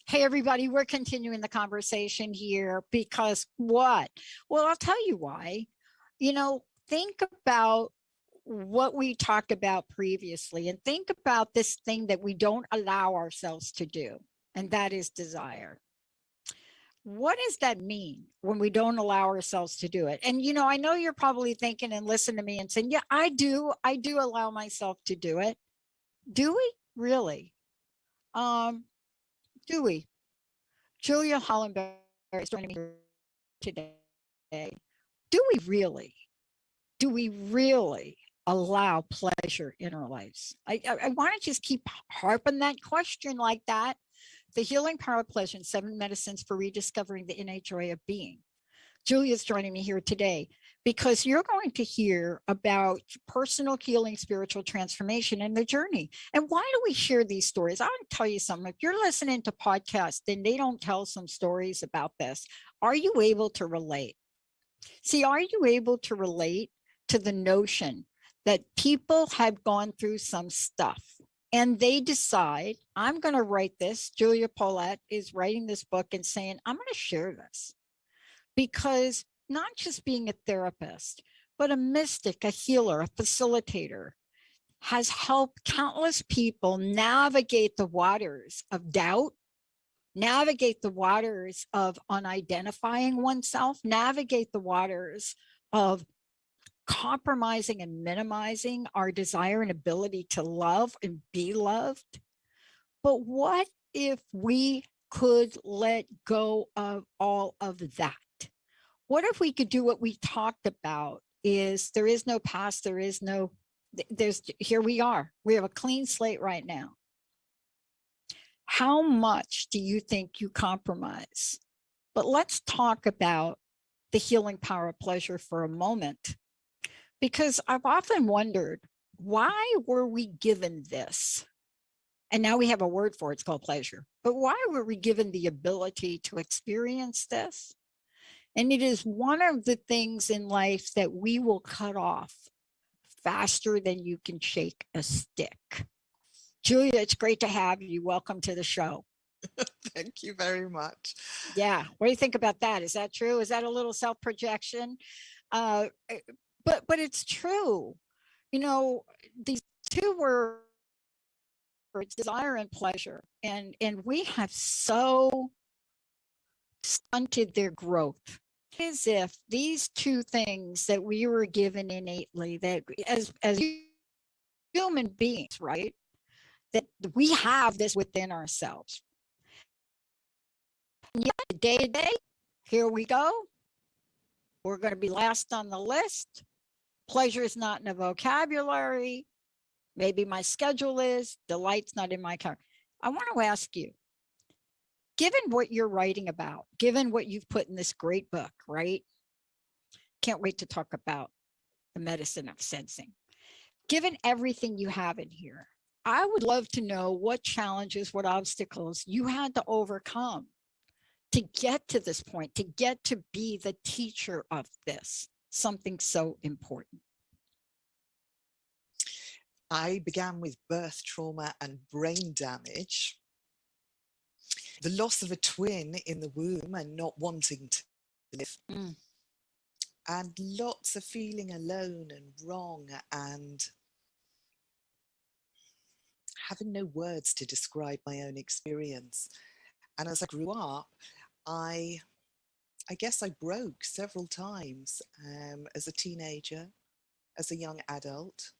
Hey, everybody, we're continuing the conversation here because what? Well, I'll tell you why. Think about what we talked about previously and think about this thing that we don't allow ourselves to do, and that is desire. What does that mean when we don't allow ourselves to do it? And, I know you're probably thinking and listen to me and saying, yeah, I do. I do allow myself to do it. Do we really? Um, do we? Julia Hollenbery is joining me today. Do we really? Do we really allow pleasure in our lives? I want to just keep harping that question like that. The Healing Power of Pleasure and 7 Medicines for Rediscovering the Innate Joy of Being. Julia's joining me here today because you're going to hear about personal healing, spiritual transformation, and the journey. And why do we share these stories? I want to tell you something. If you're listening to podcasts, then they don't tell some stories about this. Are you able to relate? See, are you able to relate to the notion that people have gone through some stuff and they decide, I'm going to write this? Julia Paulette is writing this book and saying, I'm going to share this. Because not just being a therapist, but a mystic, a healer, a facilitator has helped countless people navigate the waters of doubt, navigate the waters of unidentifying oneself, navigate the waters of compromising and minimizing our desire and ability to love and be loved. But what if we could let go of all of that? What if we could do what we talked about is there is no past, here we are. We have a clean slate right now. How much do you think you compromise? But let's talk about the healing power of pleasure for a moment, because I've often wondered, why were we given this? And now we have a word for it, it's called pleasure. But why were we given the ability to experience this? And it is one of the things in life that we will cut off faster than you can shake a stick. Julia, it's great to have you. Welcome to the show. Thank you very much. Yeah. What do you think about that? Is that true? Is that a little self-projection? But it's true. These two words, desire and pleasure, and we have so stunted their growth. As if these two things that we were given innately, that as human beings, right, that we have this within ourselves. And yet, day to day, here we go. We're going to be last on the list. Pleasure is not in the vocabulary. Maybe my schedule is. Delight's not in my calendar. I want to ask you, given what you're writing about, given what you've put in this great book, right? Can't wait to talk about the medicine of sensing. Given everything you have in here, I would love to know what challenges, what obstacles you had to overcome to get to this point, to get to be the teacher of this, something so important. I began with birth trauma and brain damage. The loss of a twin in the womb and not wanting to live. And lots of feeling alone and wrong and having no words to describe my own experience. And as I grew up, I guess I broke several times as a teenager, as a young adult.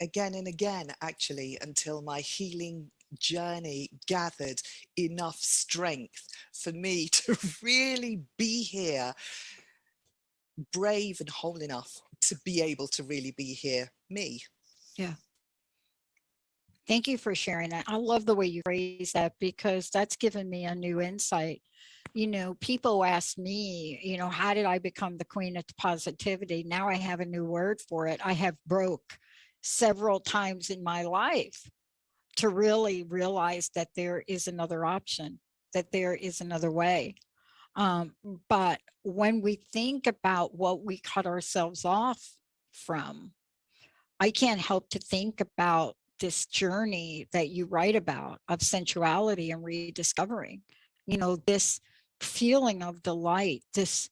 Again and again, actually, until my healing journey gathered enough strength for me to really be here, brave and whole enough to be able to really be here, me. Yeah. Thank you for sharing that. I love the way you phrase that, because that's given me a new insight. People ask me, how did I become the queen of positivity? Now I have a new word for it. I have broke several times in my life to really realize that there is another option, that there is another way. But when we think about what we cut ourselves off from, I can't help to think about this journey that you write about of sensuality and rediscovering, you know, this feeling of delight, this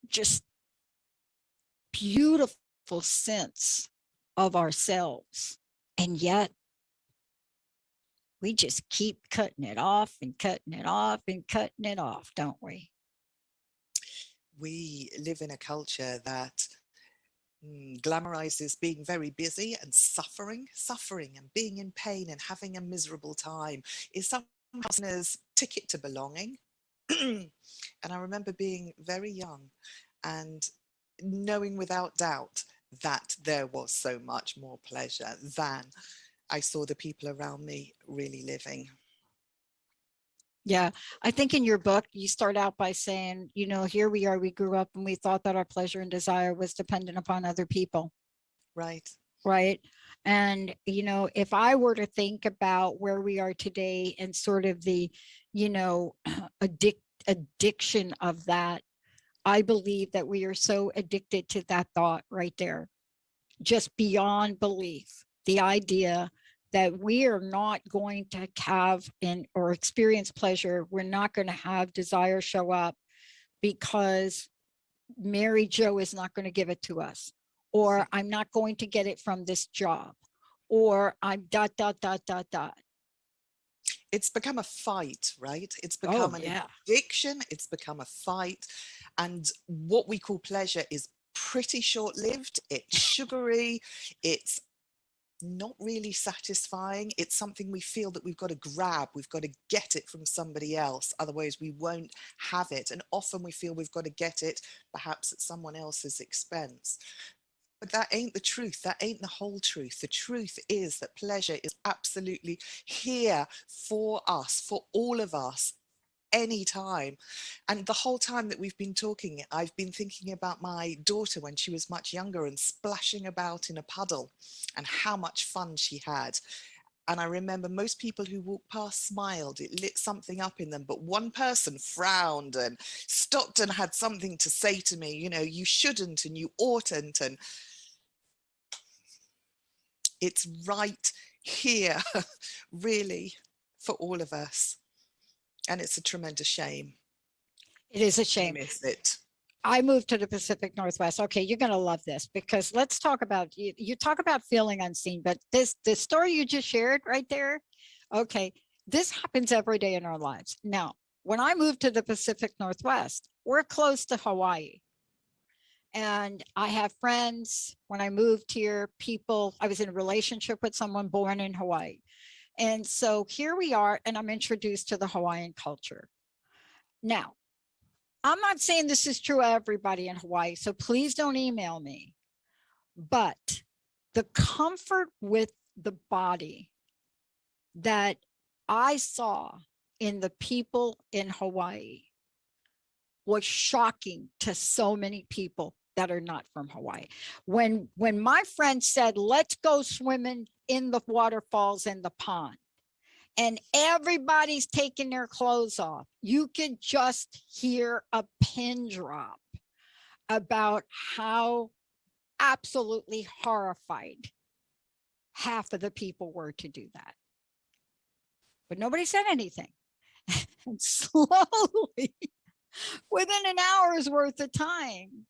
just beautiful sense of ourselves. And yet we just keep cutting it off and cutting it off and cutting it off, don't we? We live in a culture that glamorizes being very busy, and suffering and being in pain and having a miserable time is somehow seen as ticket to belonging. And I remember being very young and knowing without doubt that there was so much more pleasure than I saw the people around me really living. Yeah, I think in your book, you start out by saying, you know, here we are, we grew up and we thought that our pleasure and desire was dependent upon other people. Right. Right. And, you know, if I were to think about where we are today and sort of the, you know, addiction of that, I believe that we are so addicted to that thought right there, just beyond belief. The idea that we are not going to have or experience pleasure, we're not going to have desire show up because Mary Jo is not going to give it to us, or I'm not going to get it from this job, or I'm ... It's become a fight, right? It's Oh, become an yeah. addiction. It's become a fight. And what we call pleasure is pretty short lived. It's sugary. It's not really satisfying. It's something we feel that we've got to grab, we've got to get it from somebody else, otherwise we won't have it. And often we feel we've got to get it perhaps at someone else's expense. But that ain't the truth. That ain't the whole truth. The truth is that pleasure is absolutely here for us, for all of us, anytime. And the whole time that we've been talking, I've been thinking about my daughter when she was much younger and splashing about in a puddle and how much fun she had. And I remember most people who walked past smiled, it lit something up in them, but one person frowned and stopped and had something to say to me, you know, you shouldn't and you oughtn't. And it's right here, really, for all of us. And it's a tremendous shame. It is a We shame. miss it. I moved to the Pacific Northwest. Okay, you're going to love this, because let's talk about, you talk about feeling unseen, but this story you just shared right there, okay, this happens every day in our lives. Now, when I moved to the Pacific Northwest, we're close to Hawaii. And I have friends. When I moved here, I was in a relationship with someone born in Hawaii. And so here we are, and I'm introduced to the Hawaiian culture. Now, I'm not saying this is true of everybody in Hawaii, so please don't email me. But the comfort with the body that I saw in the people in Hawaii was shocking to so many people that are not from Hawaii. When my friend said, let's go swimming in the waterfalls and the pond, and everybody's taking their clothes off, you could just hear a pin drop about how absolutely horrified half of the people were to do that. But nobody said anything. And slowly, within an hour's worth of time,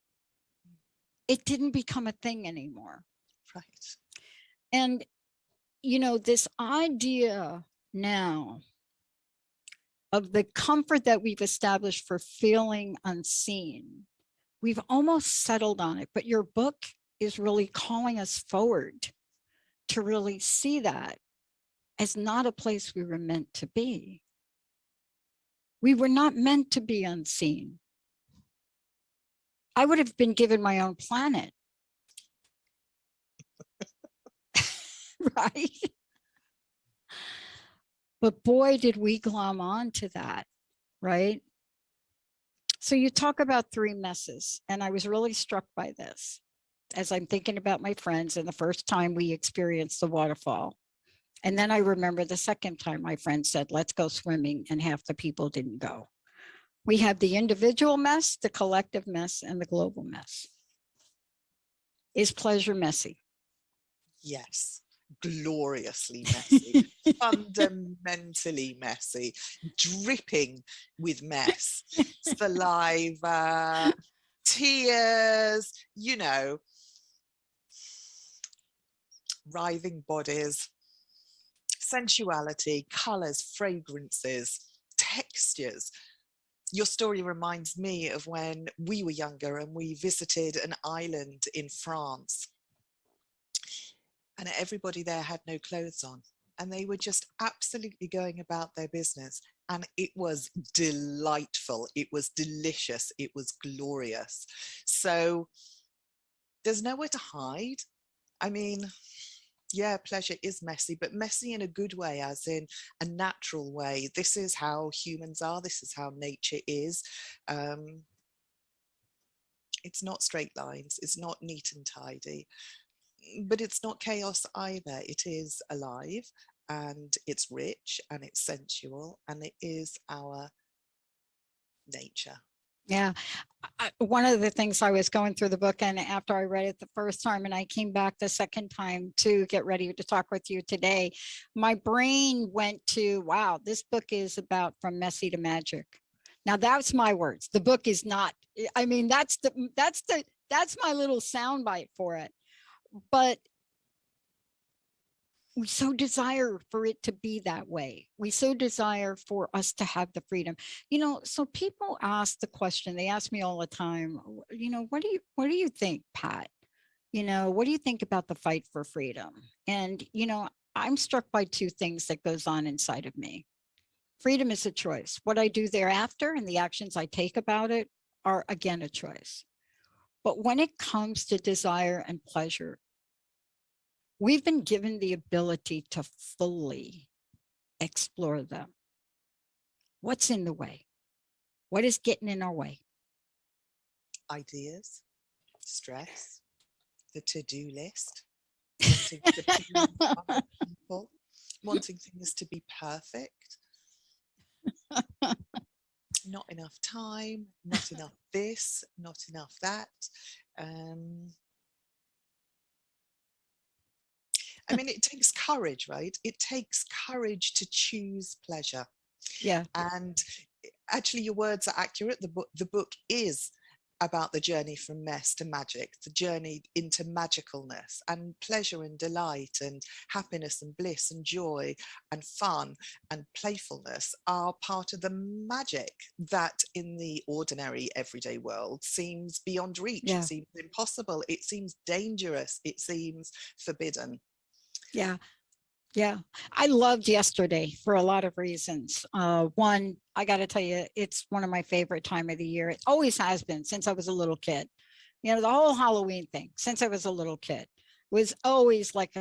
it didn't become a thing anymore. Right. And, you know, this idea now of the comfort that we've established for feeling unseen, we've almost settled on it, but your book is really calling us forward to really see that as not a place we were meant to be. We were not meant to be unseen. I would have been given my own planet. Right? But boy, did we glom on to that, right? So you talk about three messes, and I was really struck by this as I'm thinking about my friends and the first time we experienced the waterfall. And then I remember the second time my friend said, let's go swimming, and half the people didn't go. We have the individual mess, the collective mess, and the global mess. Is pleasure messy? Yes, gloriously messy, fundamentally messy, dripping with mess, saliva, tears, you know, writhing bodies, sensuality, colors, fragrances, textures. Your story reminds me of when we were younger and we visited an island in France, and everybody there had no clothes on, and they were just absolutely going about their business. And it was delightful. It was delicious. It was glorious. So there's nowhere to hide. I mean, yeah, pleasure is messy, but messy in a good way, as in a natural way. This is how humans are. This is how nature is. It's not straight lines. It's not neat and tidy, but it's not chaos either. It is alive, and it's rich, and it's sensual, and it is our nature. Yeah. One of the things, I was going through the book, and after I read it the first time and I came back the second time to get ready to talk with you today, my brain went to, wow, this book is about from messy to magic. Now that's my words. The book is not, I mean, that's my little soundbite for it. But we so desire for it to be that way. We so desire for us to have the freedom. You know, so people ask the question, they ask me all the time, you know, what do you think, Pat? You know, what do you think about the fight for freedom? And, you know, I'm struck by two things that goes on inside of me. Freedom is a choice. What I do thereafter and the actions I take about it are, again, a choice. But when it comes to desire and pleasure, we've been given the ability to fully explore them. What's in the way? What is getting in our way? Ideas, stress, the to-do list, wanting to please other people, wanting things to be perfect, not enough time, not enough this, not enough that. I mean, it takes courage, right? It takes courage to choose pleasure. Yeah. And actually, your words are accurate. The book is about the journey from mess to magic, the journey into magicalness and pleasure and delight and happiness and bliss and joy and fun and playfulness are part of the magic that in the ordinary everyday world seems beyond reach. Yeah. It seems impossible. It seems dangerous. It seems forbidden. Yeah. Yeah. I loved yesterday for a lot of reasons. One, I got to tell you, it's one of my favorite time of the year. It always has been since I was a little kid. You know, the whole Halloween thing since I was a little kid was always like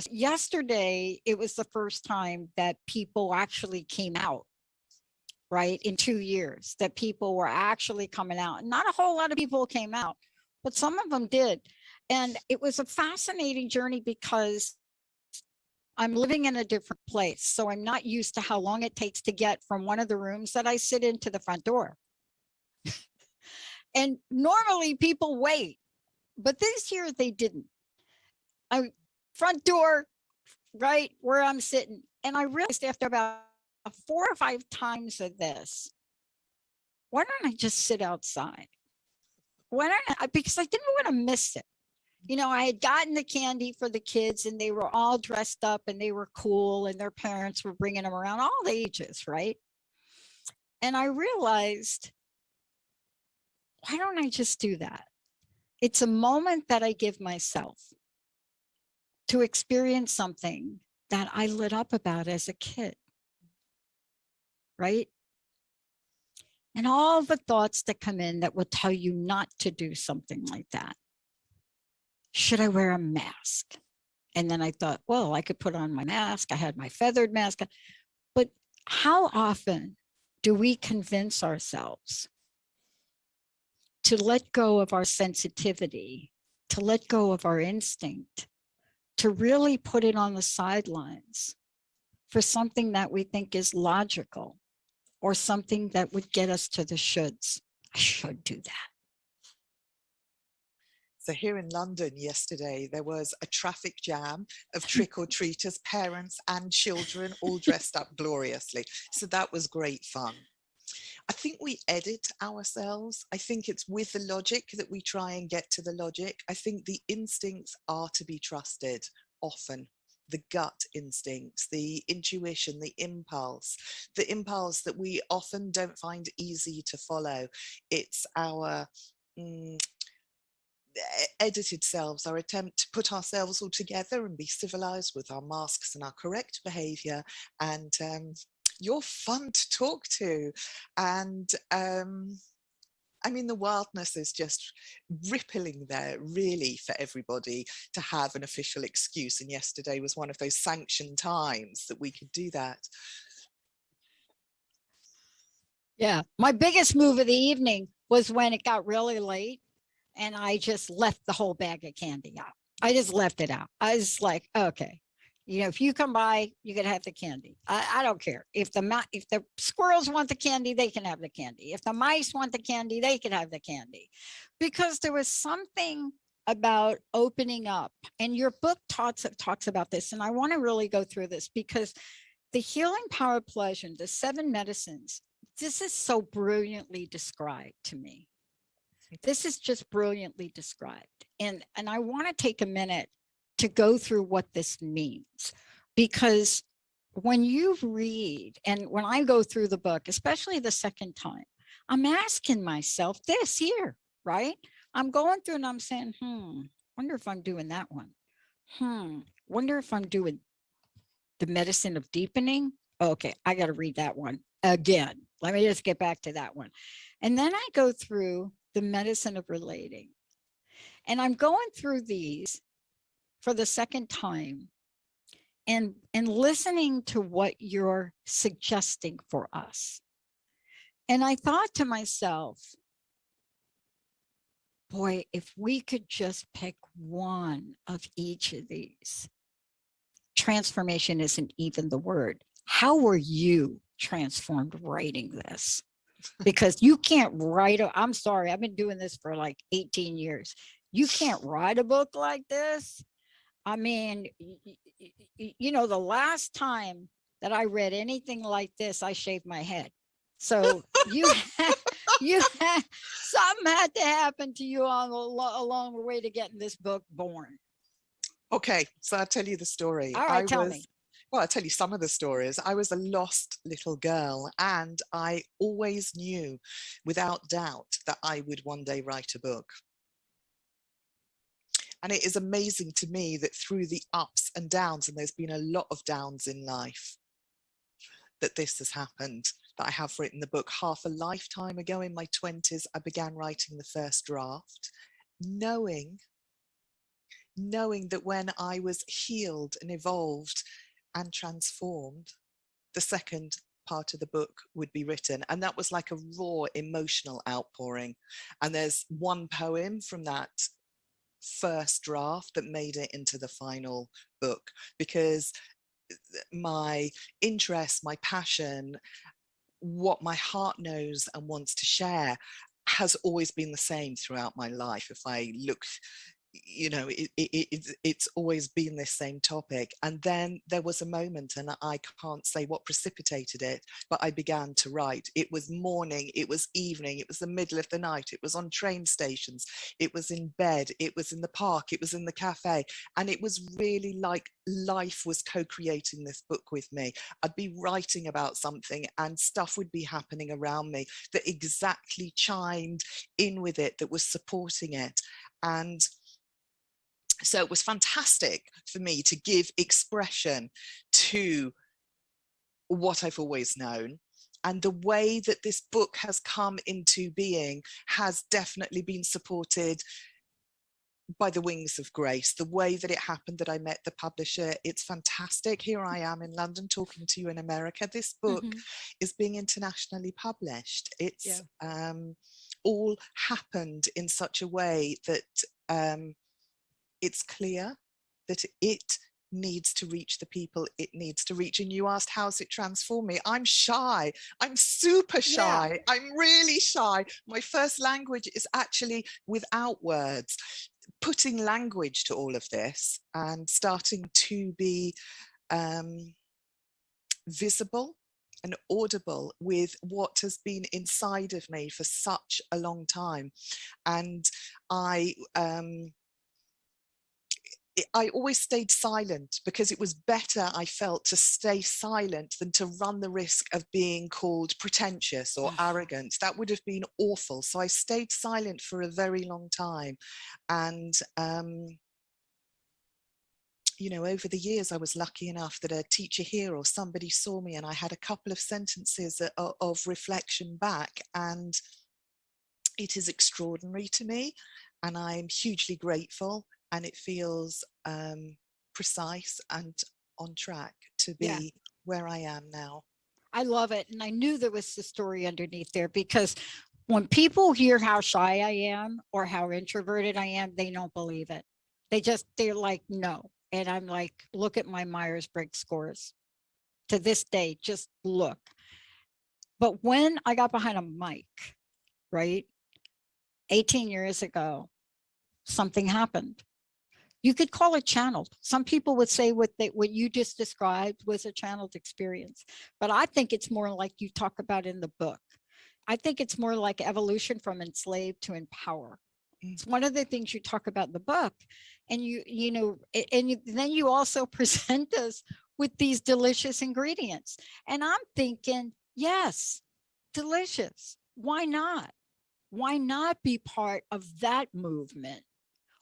yesterday. It was the first time that people actually came out, right? In 2 years that people were actually coming out. Not a whole lot of people came out, but some of them did. And it was a fascinating journey because I'm living in a different place. So I'm not used to how long it takes to get from one of the rooms that I sit in to the front door. And normally people wait, but this year they didn't. Front door, right where I'm sitting. And I realized after about 4 or 5 times of this, why don't I just sit outside? Why don't I? Because I didn't want to miss it. You know, I had gotten the candy for the kids and they were all dressed up and they were cool and their parents were bringing them around, all ages, right? And I realized, why don't I just do that? It's a moment that I give myself to experience something that I lit up about as a kid, right? And all the thoughts that come in that will tell you not to do something like that. Should I wear a mask? And then I thought, well, I could put on my mask. I had my feathered mask. But how often do we convince ourselves to let go of our sensitivity, to let go of our instinct, to really put it on the sidelines for something that we think is logical or something that would get us to the shoulds? I should do that. So here in London yesterday, there was a traffic jam of trick-or-treaters, parents and children, all dressed up gloriously. So that was great fun. I think we edit ourselves. I think it's with the logic that we try and get to the logic. I think the instincts are to be trusted often. The gut instincts, the intuition, the impulse that we often don't find easy to follow. It's our edited selves, our attempt to put ourselves all together and be civilized with our masks and our correct behavior. And you're fun to talk to. And I mean, the wildness is just rippling there, really, for everybody to have an official excuse. And yesterday was one of those sanctioned times that we could do that. Yeah. My biggest move of the evening was when it got really late and I just left the whole bag of candy out. I just left it out. I was like, okay, you know, if you come by, you can have the candy. I don't care. If the squirrels want the candy, they can have the candy. If the mice want the candy, they can have the candy. Because there was something about opening up. And your book talks about this. And I want to really go through this because the healing power of pleasure, the 7 medicines, this is so brilliantly described to me. This is just brilliantly described. And I want to take a minute to go through what this means, because when you read and when I go through the book, especially the second time, I'm asking myself this here, right? I'm going through and I'm saying, wonder if I'm doing that one. Wonder if I'm doing the medicine of deepening. Okay, I got to read that one again. Let me just get back to that one. And then I go through the medicine of relating. And I'm going through these for the second time and listening to what you're suggesting for us. And I thought to myself, boy, if we could just pick one of each of these, transformation isn't even the word. How were you transformed writing this? Because you can't write, I'm sorry, I've been doing this for like 18 years. You can't write a book like this. I mean, you know, the last time that I read anything like this, I shaved my head. So something had to happen to you along the way to getting this book born. Okay, so I'll tell you the story. All right, tell me. Well, I'll tell you some of the stories. I was a lost little girl, and I always knew without doubt that I would one day write a book. And it is amazing to me that through the ups and downs, and there's been a lot of downs in life, that this has happened, that I have written the book. Half a lifetime ago in my 20s, I began writing the first draft, knowing that when I was healed and evolved and transformed, the second part of the book would be written. And that was like a raw emotional outpouring. And there's one poem from that first draft that made it into the final book, because my interest, my passion, what my heart knows and wants to share has always been the same throughout my life. If I look, you know, it's always been this same topic. And then there was a moment, and I can't say what precipitated it, but I began to write. It was morning, it was evening, it was the middle of the night, it was on train stations, it was in bed, it was in the park, it was in the cafe. And it was really like life was co-creating this book with me. I'd be writing about something and stuff would be happening around me that exactly chimed in with it, that was supporting it. And so it was fantastic for me to give expression to what I've always known. And the way that this book has come into being has definitely been supported by the wings of grace. The way that it happened, that I met the publisher, it's fantastic. Here I am in London talking to you in America. This book is being internationally published. It's all happened in such a way that it's clear that it needs to reach the people it needs to reach. And you asked, how's it transformed me? I'm shy. I'm super shy. Yeah. I'm really shy. My first language is actually without words. putting language to all of this and starting to be visible and audible with what has been inside of me for such a long time. And I always stayed silent because it was better, I felt, to stay silent than to run the risk of being called pretentious or arrogant. That would have been awful. So I stayed silent for a very long time. And, you know, over the years, I was lucky enough that a teacher here or somebody saw me and I had a couple of sentences of reflection back. And it is extraordinary to me. And I'm hugely grateful. And it feels precise and on track to be where I am now. I love it. And I knew there was the story underneath there, because when people hear how shy I am or how introverted I am, they don't believe it. They're like, no. And I'm like, look at my Myers-Briggs scores. To this day, just look. But when I got behind a mic, right, 18 years ago, something happened. You could call it channeled. Some people would say what you just described was a channeled experience, but I think it's more like you talk about in the book. I think it's more like evolution from enslaved to empower. It's one of the things you talk about in the book, and then you also present us with these delicious ingredients. And I'm thinking, yes, delicious. Why not? Why not be part of that movement?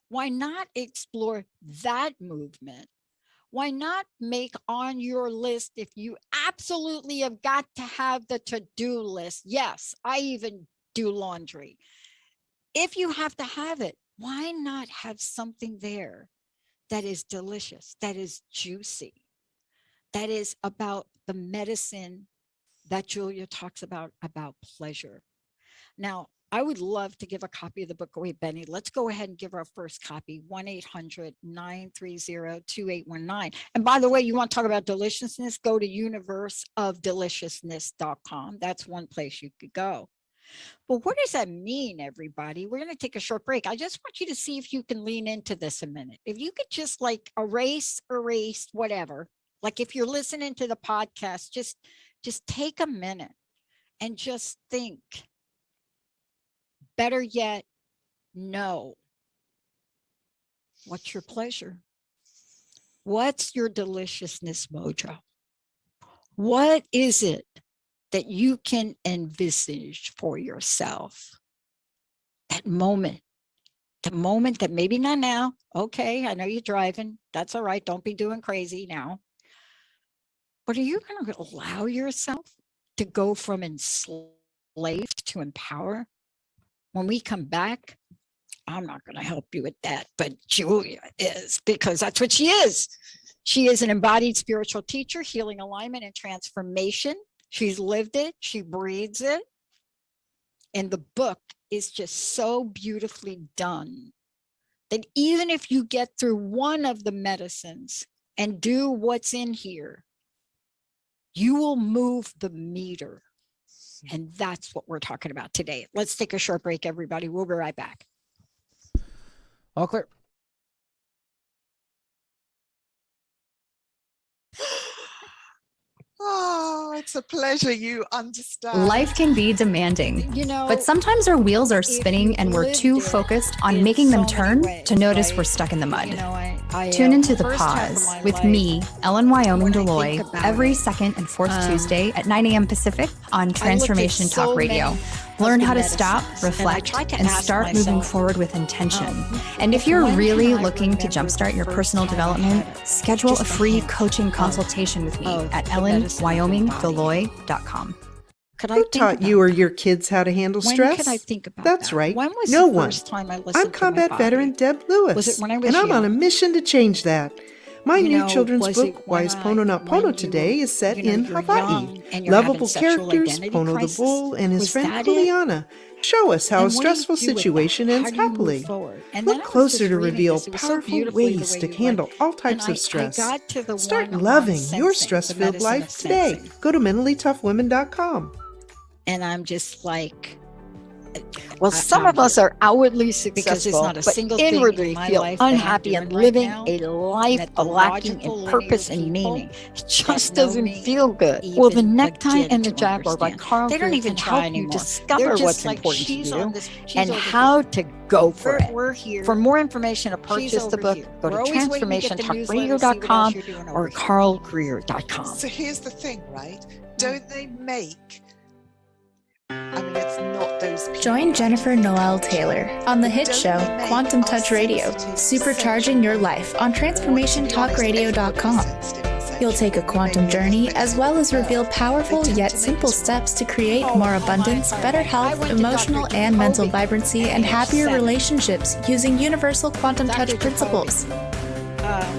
Why not explore that movement? Why not make on your list, if you absolutely have got to have the to-do list? Yes, I even do laundry. If you have to have it, why not have something there that is delicious, that is juicy, that is about the medicine that Julia talks about pleasure? Now, I would love to give a copy of the book away, Benny. Let's go ahead and give our first copy, 1-800-930-2819. And by the way, you want to talk about deliciousness, go to universeofdeliciousness.com. That's one place you could go. But what does that mean, everybody? We're going to take a short break. I just want you to see if you can lean into this a minute. If you could just like erase, whatever. Like if you're listening to the podcast, just take a minute and just think. Better yet, know. What's your pleasure? What's your deliciousness mojo? What is it that you can envisage for yourself? That moment that maybe not now. Okay, I know you're driving. That's all right. Don't be doing crazy now. But are you going to allow yourself to go from enslaved to empower? When we come back, I'm not going to help you with that, but Julia is, because that's what she is. She is an embodied spiritual teacher, healing, alignment, and transformation. She's lived it. She breathes it. And the book is just so beautifully done that even if you get through one of the medicines and do what's in here, you will move the meter. And that's what we're talking about today. Let's take a short break, everybody. We'll be right back. All clear. Oh, it's a pleasure. You understand. Life can be demanding, but sometimes our wheels are spinning and we're too focused on making them turn to notice we're stuck in the mud. Tune into The Pause with me, Ellen Wyoming Deloy, every second and fourth Tuesday at 9 a.m. Pacific on Transformation Talk Radio. Learn how to stop, reflect, and start moving forward with intention. And if you're really looking to jumpstart your personal development, schedule a free coaching consultation with me at ellenwyomingdeloy.com. Who taught you or your kids how to handle stress? When could I think about That's that? right. When was No the one. first time I listened I'm to my combat body? veteran Deb Lewis. Was it when I was and I'm on a young? mission to change that. My You new know, children's was it book, when Why is Pono Not when Pono you Today, were, is set you're in Hawaii. young and you're Lovable having sexual characters, identity Pono crisis? the bull and his Was friend that it? Kuleana, show us how And a what do you stressful do with that? situation ends How do you move happily. forward? And Look then I was closer just to reading reveal this. It was so powerful beautifully the ways way to you handle went. all types And of stress. I got to the Start one loving on your sensing, stress-filled the medicine life of today. sensing. Go to MentallyToughWomen.com. And I'm just like, Well, some of us are outwardly successful, but inwardly feel unhappy and living a life lacking in purpose and meaning. It just doesn't feel good. Well, The Necktie and the Jaguar by Carl They don't even help you discover what's important to you and how to go for it. For more information to purchase the book, go to transformationtalkradio.com or carlgreer.com. So here's the thing, right? Don't they make... I mean, it's not those people. Join Jennifer Noel Taylor on the hit show Quantum Touch Radio, supercharging your life on transformationtalkradio.com. You'll take a quantum journey as well as reveal powerful yet simple steps to create more abundance, better health, emotional and mental vibrancy, and happier relationships using universal quantum touch principles.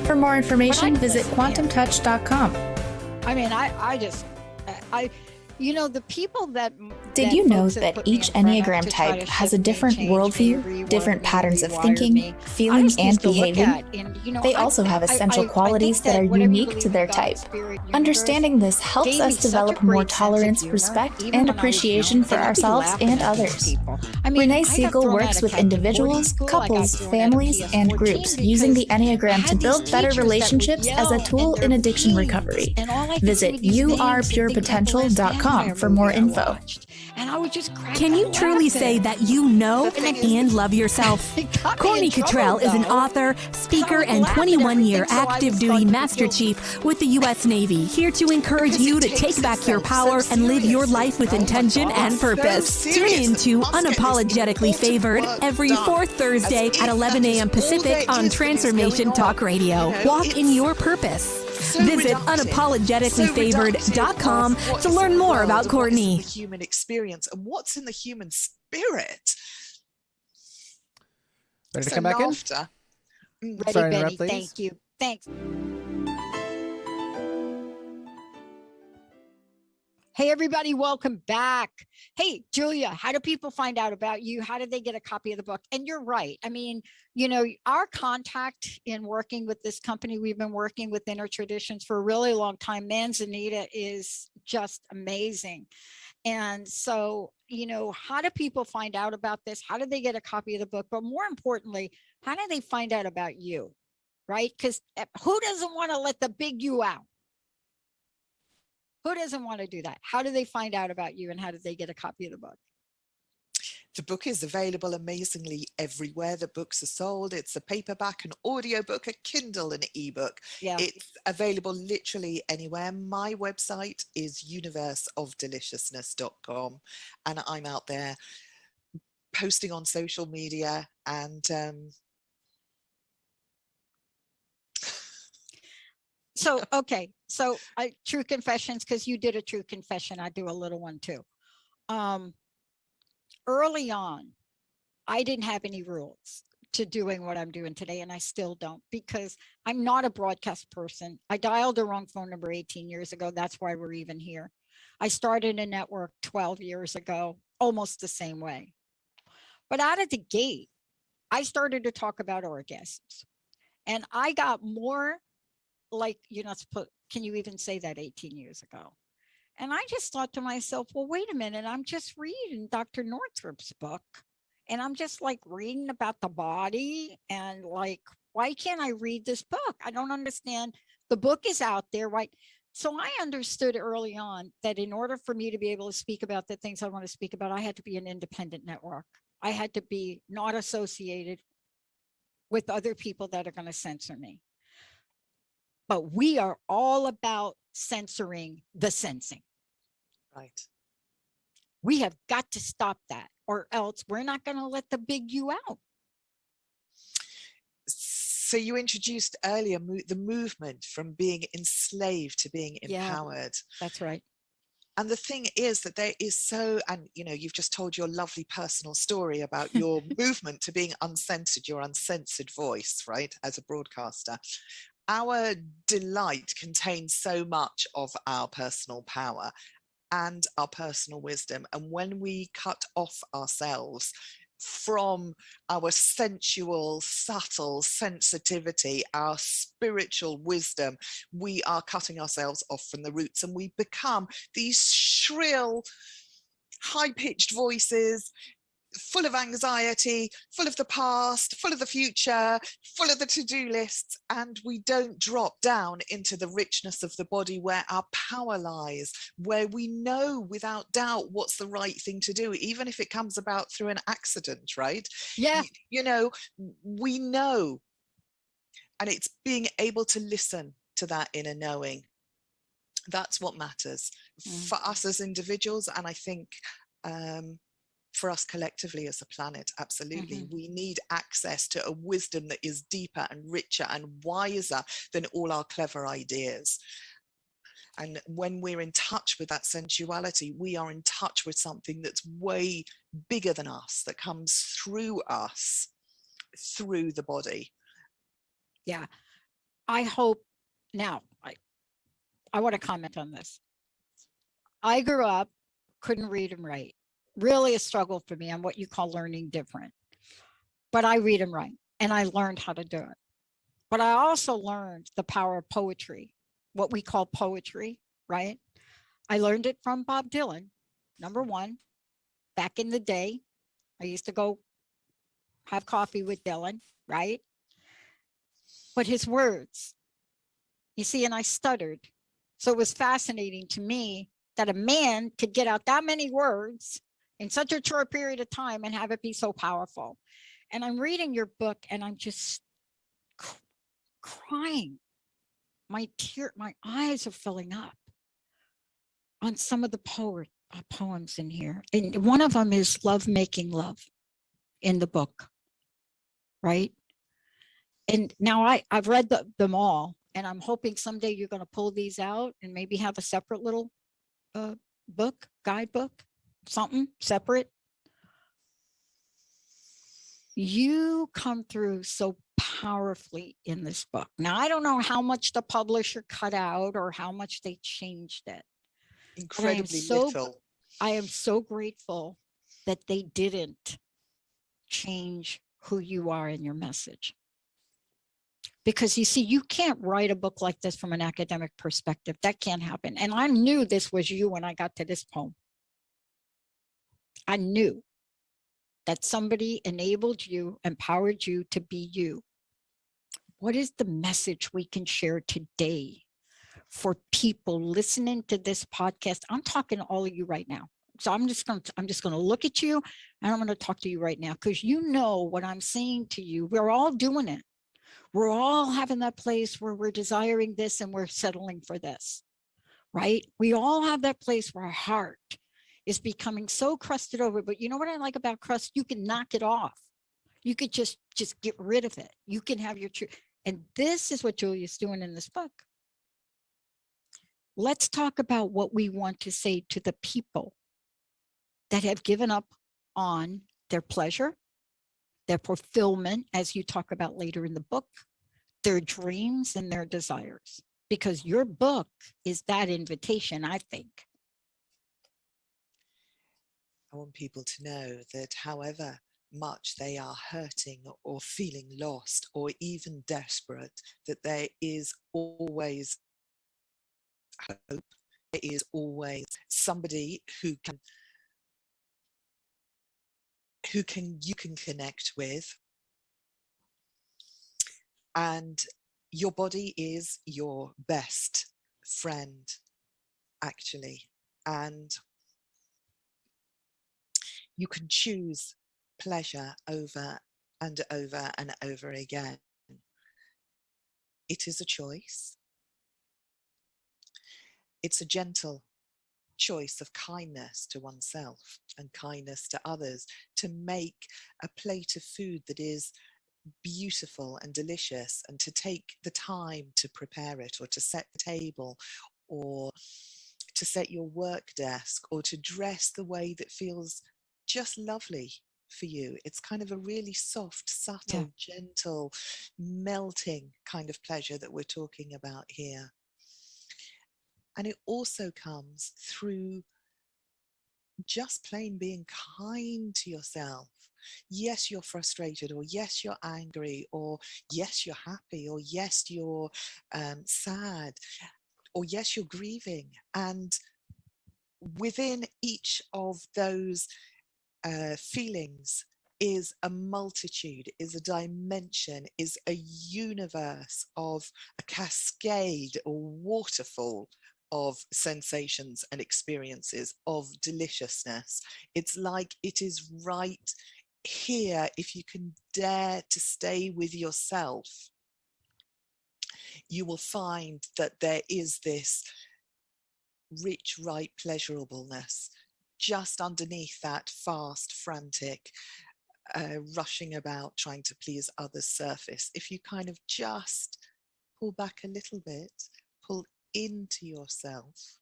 For more information, visit quantumtouch.com. I mean, the people that... Did you know that each Enneagram type has a different worldview, different patterns of thinking, feeling, and behaving? They also have essential qualities that are unique to their type. Understanding this helps us develop more tolerance, respect, and appreciation for ourselves and others. Renee Siegel works with individuals, couples, families, and groups using the Enneagram to build better relationships as a tool in addiction recovery. Visit yourpurepotential.com for more info. Can you truly say that you know and love yourself? Courtney Cottrell is an author, speaker, and 21-year active duty Master Chief with the U.S. Navy, here to encourage you to take back your power and live your life with intention and purpose. Tune in to Unapologetically Favored every fourth Thursday at 11 a.m. Pacific on Transformation Talk Radio. Walk in your purpose. Visit unapologeticallyfavored.com to learn more about Courtney. The human experience and what's in the human spirit. Ready to come back in? Ready, Sorry, Benny. please. Thank you. Thanks. Hey, everybody, welcome back. Hey, Julia, how do people find out about you? How do they get a copy of the book? And you're right. I mean, our contact in working with this company, we've been working with Inner Traditions for a really long time. Manzanita is just amazing. And so, how do people find out about this? How do they get a copy of the book? But more importantly, how do they find out about you, right? Because who doesn't want to let the big you out? Who doesn't want to do that? How do they find out about you and how do they get a copy of the book? The book is available amazingly everywhere that books are sold. It's a paperback, an audiobook, a Kindle, an ebook. Yeah. It's available literally anywhere. My website is universeofdeliciousness.com, and I'm out there posting on social media and So, okay. So true confessions, because you did a true confession. I do a little one too. Early on, I didn't have any rules to doing what I'm doing today. And I still don't, because I'm not a broadcast person. I dialed the wrong phone number 18 years ago. That's why we're even here. I started a network 12 years ago, almost the same way. But out of the gate, I started to talk about orgasms. And I got more like, you're not supposed, can you even say that 18 years ago? And I just thought to myself, well, wait a minute, I'm just reading Dr. Northrup's book. And I'm just like reading about the body and like, why can't I read this book? I don't understand. The book is out there, right? So I understood early on that in order for me to be able to speak about the things I want to speak about, I had to be an independent network. I had to be not associated with other people that are going to censor me. But we are all about censoring the sensing. Right. We have got to stop that, or else we're not going to let the big you out. So you introduced earlier the movement from being enslaved to being empowered. Yeah, that's right. And the thing is that there is so, and you've just told your lovely personal story about your movement to being uncensored, your uncensored voice, right, as a broadcaster. Our delight contains so much of our personal power and our personal wisdom. And when we cut off ourselves from our sensual, subtle sensitivity, our spiritual wisdom, we are cutting ourselves off from the roots, and we become these shrill, high-pitched voices full of anxiety, full of the past, full of the future, full of the to-do lists, and we don't drop down into the richness of the body where our power lies, where we know without doubt what's the right thing to do, even if it comes about through an accident, right? Yeah. You know, we know. And it's being able to listen to that inner knowing. That's what matters for us as individuals. And I think for us collectively as a planet, absolutely. We need access to a wisdom that is deeper and richer and wiser than all our clever ideas. And when we're in touch with that sensuality, we are in touch with something that's way bigger than us, that comes through us, through the body. Yeah. I hope now, I want to comment on this. I grew up, couldn't read and write. Really a struggle for me on what you call learning different. But I read and write, and I learned how to do it. But I also learned the power of poetry, what we call poetry, right? I learned it from Bob Dylan, number one. Back in the day, I used to go have coffee with Dylan, right? But his words, you see, and I stuttered. So it was fascinating to me that a man could get out that many words in such a short period of time and have it be so powerful. And I'm reading your book and I'm just crying. My eyes are filling up on some of the poems in here. And one of them is Love Making Love in the book, right? And now I've read them all, and I'm hoping someday you're going to pull these out and maybe have a separate little book, guidebook, something separate. You come through so powerfully in this book. Now, I don't know how much the publisher cut out or how much they changed it. Incredibly little. I am so grateful that they didn't change who you are in your message. Because you see, you can't write a book like this from an academic perspective. That can't happen. And I knew this was you when I got to this poem. I knew that somebody enabled you, empowered you to be you. What is the message we can share today for people listening to this podcast? I'm talking to all of you right now. So I'm just going to look at you and I'm going to talk to you right now, because you know what I'm saying to you. We're all doing it. We're all having that place where we're desiring this and we're settling for this, right? We all have that place where our heart is becoming so crusted over. But you know what I like about crust? You can knock it off. You could just get rid of it. You can have your truth. And this is what Julia's doing in this book. Let's talk about what we want to say to the people that have given up on their pleasure, their fulfillment, as you talk about later in the book, their dreams and their desires, because your book is that invitation, I think. I want people to know that however much they are hurting or feeling lost or even desperate, that there is always hope. There is always somebody who you can connect with. And your body is your best friend, actually. And you can choose pleasure over and over and over again. It is a choice. It's a gentle choice of kindness to oneself and kindness to others, to make a plate of food that is beautiful and delicious, and to take the time to prepare it, or to set the table, or to set your work desk, or to dress the way that feels just lovely for you. It's kind of a really soft, subtle, gentle, melting kind of pleasure that we're talking about here. And it also comes through just plain being kind to yourself. Yes, you're frustrated, or yes, you're angry, or yes, you're happy, or yes, you're sad, or yes, you're grieving. And within each of those feelings is a multitude, is a dimension, is a universe of a cascade or waterfall of sensations and experiences of deliciousness. It's like it is right here. If you can dare to stay with yourself, you will find that there is this rich, ripe pleasurableness just underneath that fast, frantic, rushing about trying to please others surface. If you kind of just pull back a little bit, pull into yourself,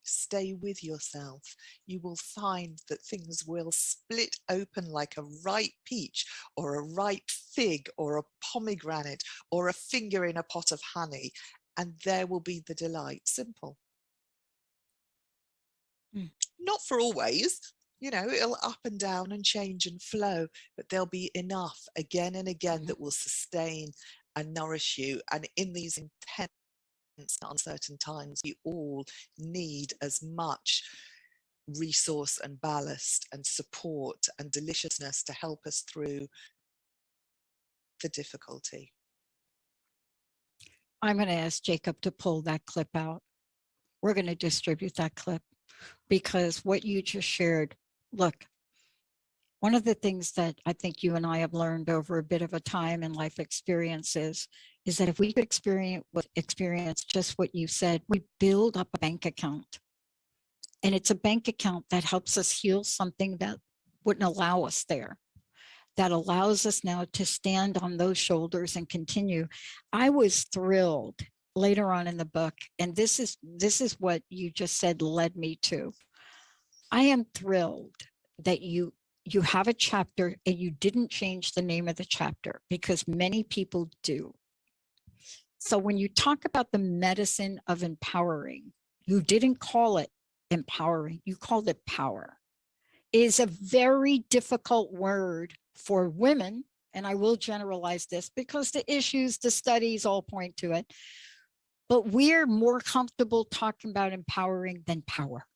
stay with yourself, you will find that things will split open like a ripe peach or a ripe fig or a pomegranate or a finger in a pot of honey, and there will be the delight. Simple. Not for always, you know, it'll up and down and change and flow, but there'll be enough again and again that will sustain and nourish you. And in these intense, uncertain times, we all need as much resource and ballast and support and deliciousness to help us through the difficulty. I'm going to ask Jacob to pull that clip out. We're going to distribute that clip, because what you just shared, look, one of the things that I think you and I have learned over a bit of a time in life experiences is that if we could experience just what you said, we build up a bank account. And it's a bank account that helps us heal something that wouldn't allow us there, that allows us now to stand on those shoulders and continue. I was thrilled later on in the book, and this is what you just said led me to. I am thrilled that you have a chapter and you didn't change the name of the chapter, because many people do. So when you talk about the medicine of empowering, you didn't call it empowering, you called it power. It is a very difficult word for women, and I will generalize this because the issues, the studies all point to it, but we're more comfortable talking about empowering than power.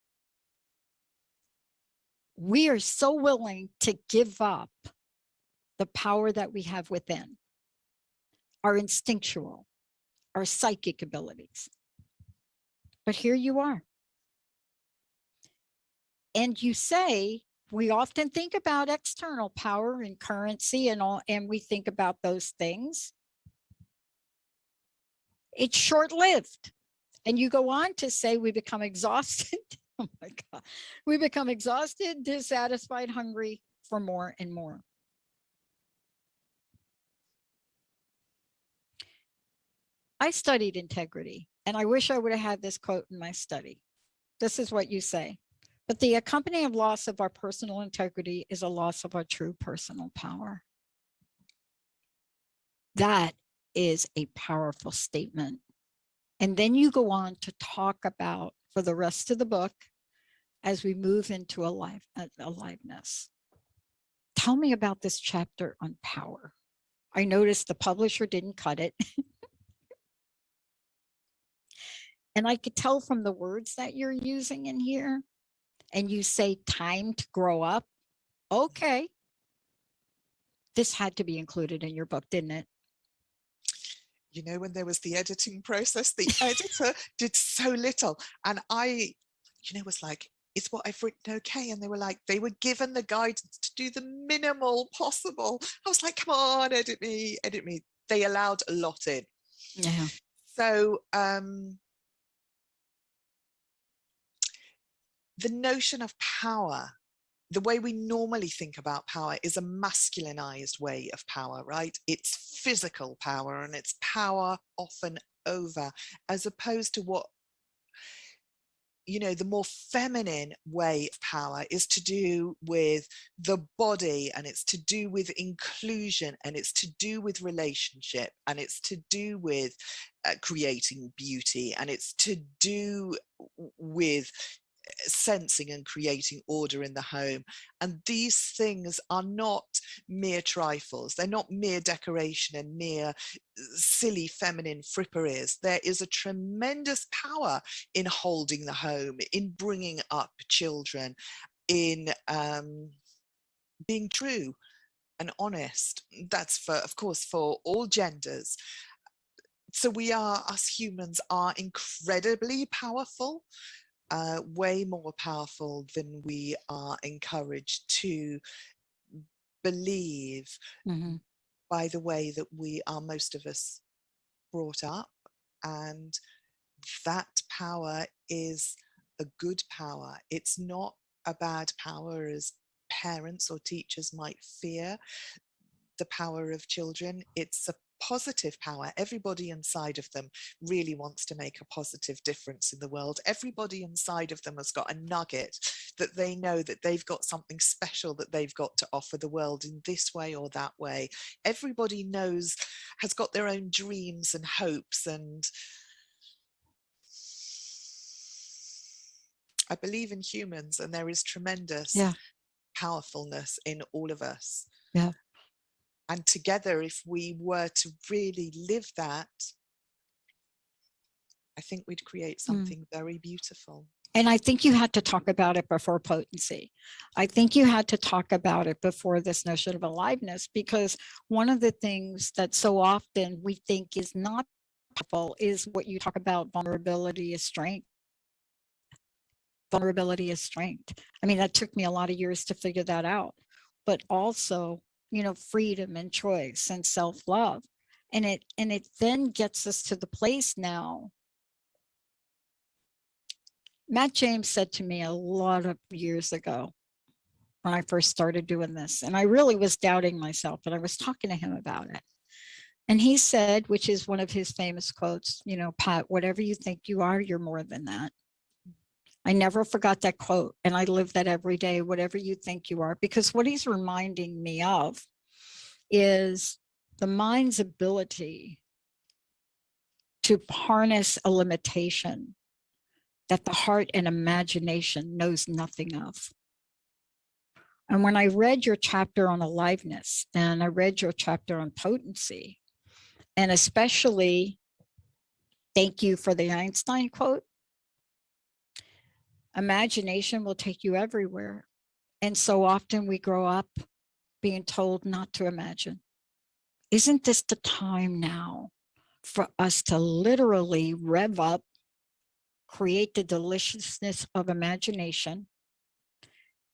We are so willing to give up the power that we have within, our instinctual, our psychic abilities. But here you are. And you say, we often think about external power and currency and all, and we think about those things. It's short-lived. And you go on to say we become exhausted. Oh my God. We become exhausted, dissatisfied, hungry for more and more. I studied integrity, and I wish I would have had this quote in my study. This is what you say. But the accompanying loss of our personal integrity is a loss of our true personal power. That is a powerful statement. And then you go on to talk about, for the rest of the book, as we move into aliveness. Tell me about this chapter on power. I noticed the publisher didn't cut it. And I could tell from the words that you're using in here, and you say time to grow up. Okay. This had to be included in your book, didn't it? You know, when there was the editing process, the editor did so little. And I, you know, was like, it's what I've written, okay. And they were like, they were given the guidance to do the minimal possible. I was like, come on, edit me, edit me. They allowed a lot in. Yeah. So the notion of power, the way we normally think about power, is a masculinized way of power, right? It's physical power, and it's power often over, as opposed to what, you know, the more feminine way of power is to do with the body, and it's to do with inclusion, and it's to do with relationship, and it's to do with creating beauty, and it's to do with sensing and creating order in the home. And these things are not mere trifles. They're not mere decoration and mere silly feminine fripperies. There is a tremendous power in holding the home, in bringing up children, in being true and honest. That's for, of course, for all genders. So us humans are incredibly powerful, way more powerful than we are encouraged to believe by the way that we are, most of us, brought up. And that power is a good power. It's not a bad power, as parents or teachers might fear the power of children. It's a positive power. Everybody inside of them really wants to make a positive difference in the world. Everybody inside of them has got a nugget that they know that they've got something special that they've got to offer the world in this way or that way. Everybody knows, has got their own dreams and hopes, and I believe in humans, and there is tremendous powerfulness in all of us. Yeah. And together, if we were to really live that, I think we'd create something very beautiful. And I think you had to talk about it before potency. I think you had to talk about it before this notion of aliveness, because one of the things that so often we think is not powerful is what you talk about: vulnerability is strength. Vulnerability is strength. I mean, that took me a lot of years to figure that out, but also, you know, freedom and choice and self-love. And it then gets us to the place now. Matt James said to me a lot of years ago when I first started doing this, and I really was doubting myself, but I was talking to him about it. And he said, which is one of his famous quotes, you know, Pat, whatever you think you are, you're more than that. I never forgot that quote, and I live that every day, whatever you think you are, because what he's reminding me of is the mind's ability to harness a limitation that the heart and imagination knows nothing of. And when I read your chapter on aliveness, and I read your chapter on potency, and especially, thank you for the Einstein quote, imagination will take you everywhere. And so often we grow up being told not to imagine. Isn't this the time now for us to literally rev up, create the deliciousness of imagination,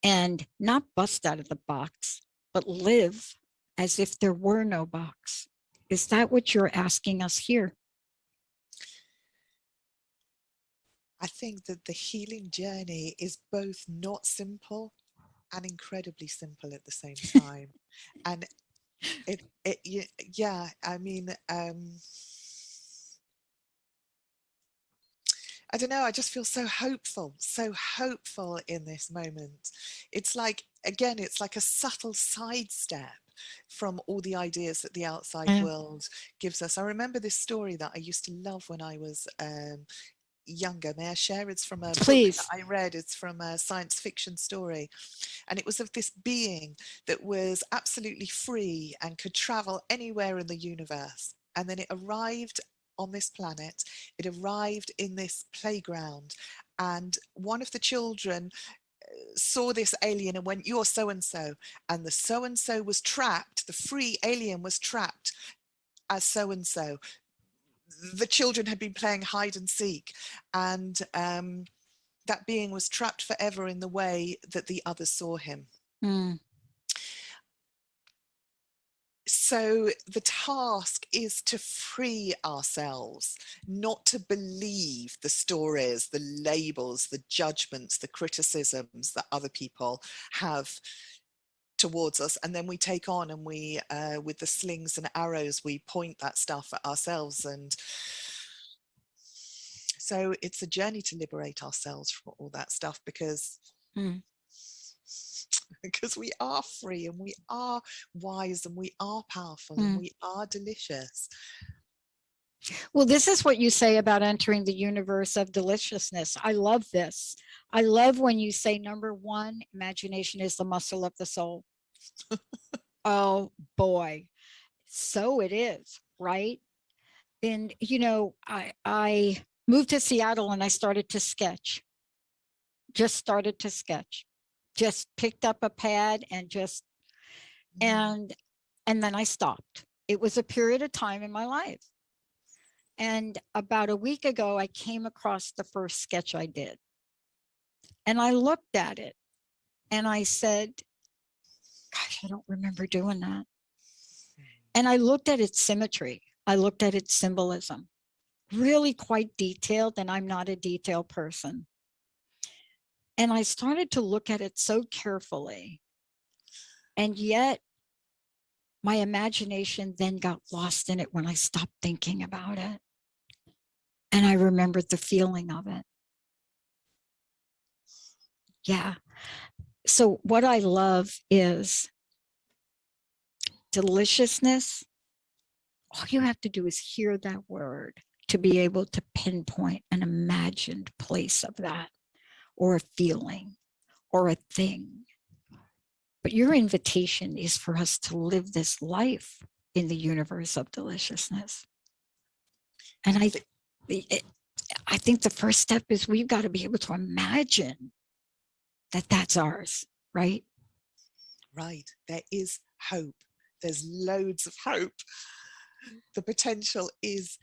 and not bust out of the box, but live as if there were no box? Is that what you're asking us here? I think that the healing journey is both not simple and incredibly simple at the same time. And yeah, I mean, I don't know, I just feel so hopeful in this moment. It's like, again, it's like a subtle sidestep from all the ideas that the outside world gives us. I remember this story that I used to love when I was younger. May I share? It's from a book that I read. It's from a science fiction story, and it was of this being that was absolutely free and could travel anywhere in the universe. And then it arrived on this planet. It arrived in this playground, and one of the children saw this alien and went, "You're so and so," and the so and so was trapped. The free alien was trapped as so and so. The children had been playing hide and seek, and that being was trapped forever in the way that the others saw him. So the task is to free ourselves, not to believe the stories, the labels, the judgments, the criticisms that other people have towards us, and then we take on, and we with the slings and arrows, we point that stuff at ourselves. And so it's a journey to liberate ourselves from all that stuff, because we are free, and we are wise, and we are powerful, and we are delicious. Well, this is what you say about entering the universe of deliciousness. I love this. I love when you say, number one, imagination is the muscle of the soul. Oh boy, so it is, right? And you know, I moved to Seattle, and I started to sketch. Just picked up a pad and just And then I stopped. It was a period of time in my life. And about a week ago, I came across the first sketch I did. And I looked at it and I said, gosh, I don't remember doing that. And I looked at its symmetry. I looked at its symbolism, really quite detailed. And I'm not a detailed person. And I started to look at it so carefully. And yet my imagination then got lost in it when I stopped thinking about it. And I remembered the feeling of it. Yeah. So what I love is deliciousness. All you have to do is hear that word to be able to pinpoint an imagined place of that, or a feeling, or a thing. But your invitation is for us to live this life in the universe of deliciousness. And I think the first step is we've got to be able to imagine that that's ours, right? Right. There is hope. There's loads of hope. The potential is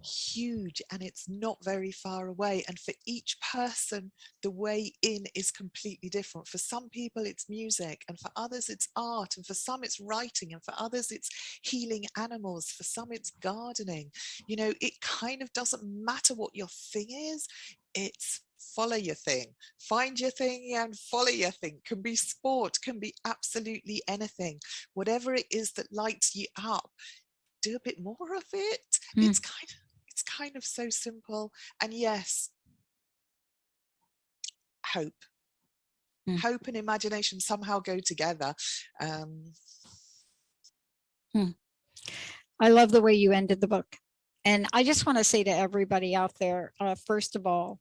huge and it's not very far away. And for each person, the way in is completely different. For some people, it's music, and for others, it's art, and for some, it's writing, and for others, it's healing animals. For some, it's gardening. You know, it kind of doesn't matter what your thing is. It's follow your thing, find your thing and follow your thing. Can be sport, can be absolutely anything. Whatever it is that lights you up, do a bit more of it. It's kind of so simple. And yes, hope. Hope and imagination somehow go together. I love the way you ended the book. And I just want to say to everybody out there, first of all,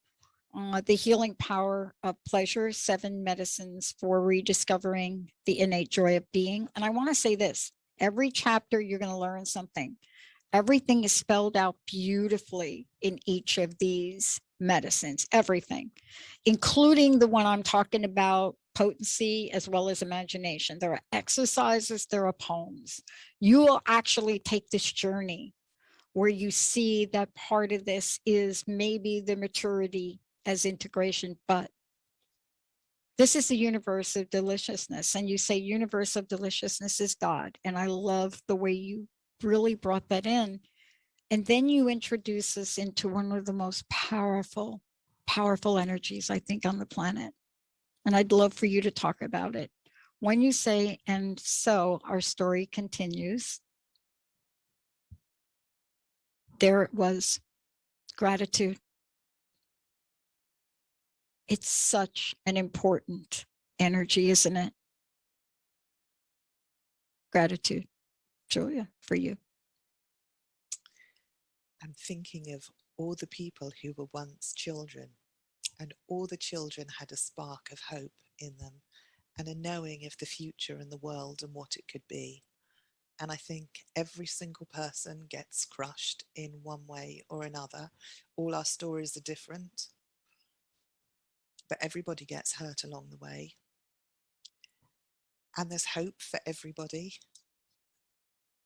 the healing power of pleasure, 7 medicines for rediscovering the innate joy of being. And I want to say this, every chapter you're going to learn something. Everything is spelled out beautifully in each of these medicines, everything, including the one I'm talking about, potency as well as imagination. There are exercises, there are poems. You will actually take this journey where you see that part of this is maybe the maturity as integration, but this is the universe of deliciousness. And you say universe of deliciousness is God. And I love the way you really brought that in. And then you introduce us into one of the most powerful energies, I think, on the planet. And I'd love for you to talk about it. When you say, and so our story continues, there it was, gratitude. It's such an important energy, isn't it? Gratitude. Julia, for you. I'm thinking of all the people who were once children, and all the children had a spark of hope in them and a knowing of the future and the world and what it could be. And I think every single person gets crushed in one way or another. All our stories are different, but everybody gets hurt along the way. And there's hope for everybody.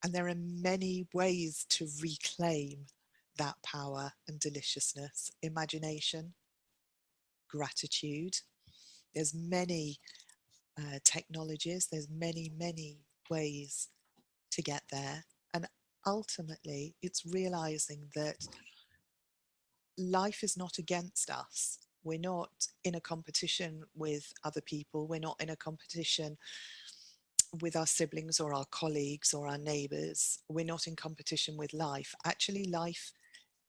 And there are many ways to reclaim that power and deliciousness, imagination, gratitude. There's many technologies, there's many ways to get there. And ultimately, it's realizing that life is not against us. We're not in a competition with other people. We're not in a competition with our siblings or our colleagues or our neighbors. We're not in competition with life. Actually, life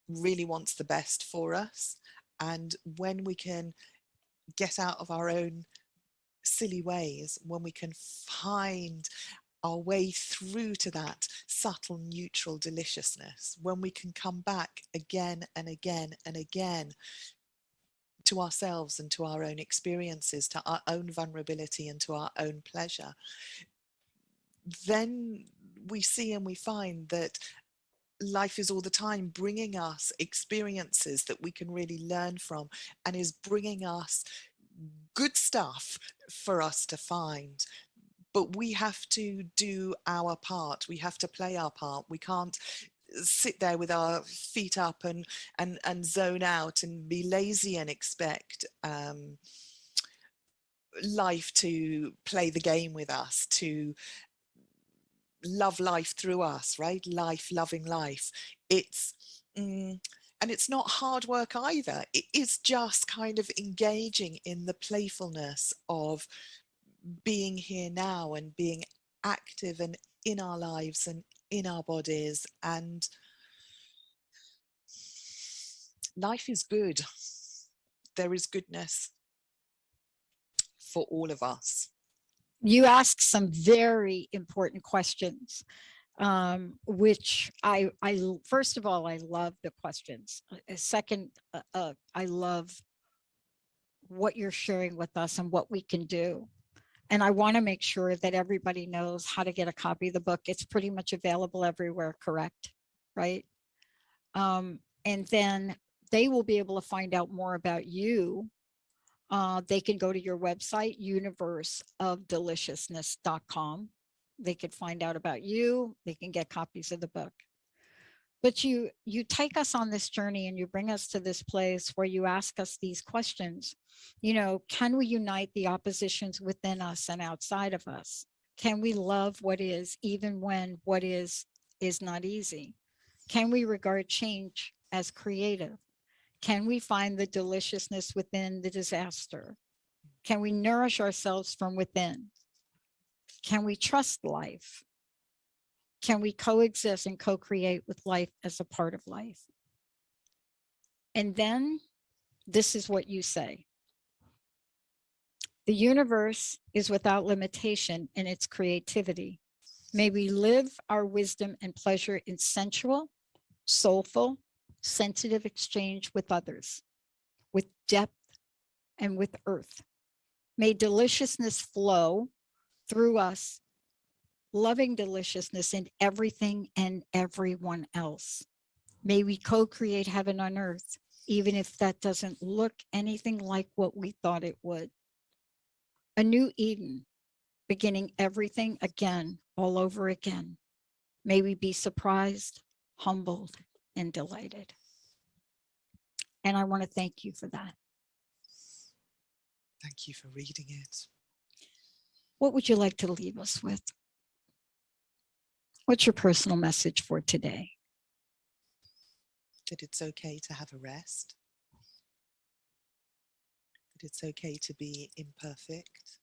really wants the best for us. And when we can get out of our own silly ways, when we can find our way through to that subtle, neutral deliciousness, when we can come back again and again and again to ourselves and to our own experiences, to our own vulnerability and to our own pleasure, then we see and we find that life is all the time bringing us experiences that we can really learn from, and is bringing us good stuff for us to find. but we have to do our part. We have to play our part. We can't sit there with our feet up and zone out and be lazy and expect life to play the game with us, to love life through us, right? Life loving life. It's and it's not hard work either. It is just kind of engaging in the playfulness of being here now and being active and in our lives and in our bodies. And life is good. There is goodness for all of us. You ask some very important questions, which I first of all, I love the questions. Second, I love what you're sharing with us and what we can do. And I want to make sure that everybody knows how to get a copy of the book. It's pretty much available everywhere, correct? Right? And then they will be able to find out more about you. They can go to your website, universeofdeliciousness.com. They could find out about you. They can get copies of the book. But you take us on this journey and you bring us to this place where you ask us these questions. You know, can we unite the oppositions within us and outside of us? Can we love what is, even when what is not easy? Can we regard change as creative? Can we find the deliciousness within the disaster? Can we nourish ourselves from within? Can we trust life? Can we coexist and co-create with life as a part of life? And then this is what you say. The universe is without limitation in its creativity. May we live our wisdom and pleasure in sensual, soulful, sensitive exchange with others, with depth and with earth. May deliciousness flow through us, loving deliciousness in everything and everyone else. May we co-create heaven on earth, even if that doesn't look anything like what we thought it would. A new Eden, beginning everything again, all over again. May we be surprised, humbled, and delighted. And I want to thank you for that. Thank you for reading it. What would you like to leave us with? What's your personal message for today? That it's okay to have a rest. That it's okay to be imperfect.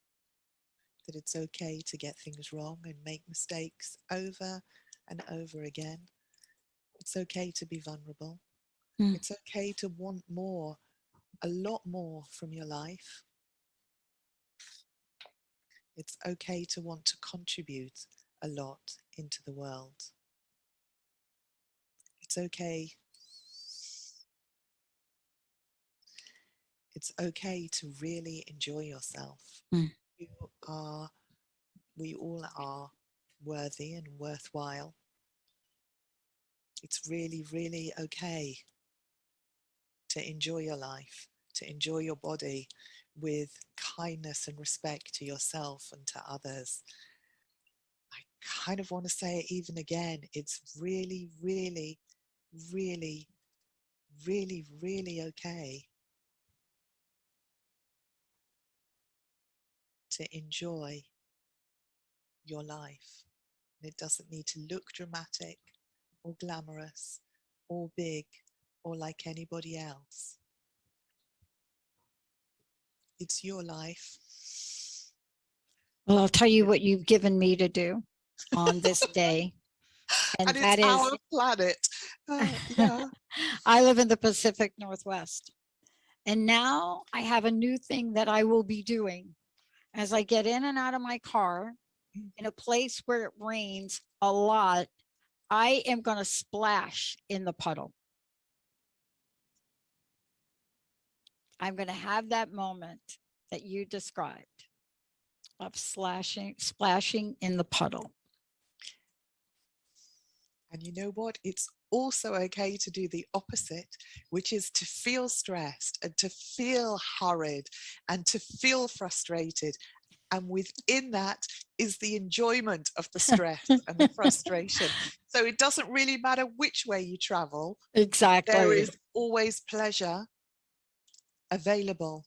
That it's okay to get things wrong and make mistakes over and over again. It's okay to be vulnerable. It's okay to want more, a lot more from your life. It's okay to want to contribute a lot into the world. It's okay. It's okay to really enjoy yourself. We all are worthy and worthwhile. It's really, really okay to enjoy your life, to enjoy your body with kindness and respect to yourself and to others. I kind of want to say it even again. It's really, really, really, really, really okay to enjoy your life. And it doesn't need to look dramatic or glamorous or big or like anybody else. It's your life. Well, I'll tell you what you've given me to do on this day. And that it's our planet. Yeah. I live in the Pacific Northwest. And now I have a new thing that I will be doing as I get in and out of my car in a place where it rains a lot. I am going to splash in the puddle. I'm going to have that moment that you described of splashing in the puddle. And you know what? It's also okay to do the opposite, which is to feel stressed and to feel hurried and to feel frustrated And within that is the enjoyment of the stress and the frustration. So it doesn't really matter which way you travel. Exactly. There is always pleasure available.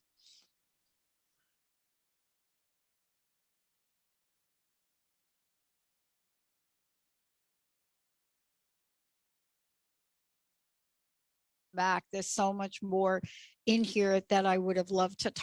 Back, there's so much more in here that I would have loved to talk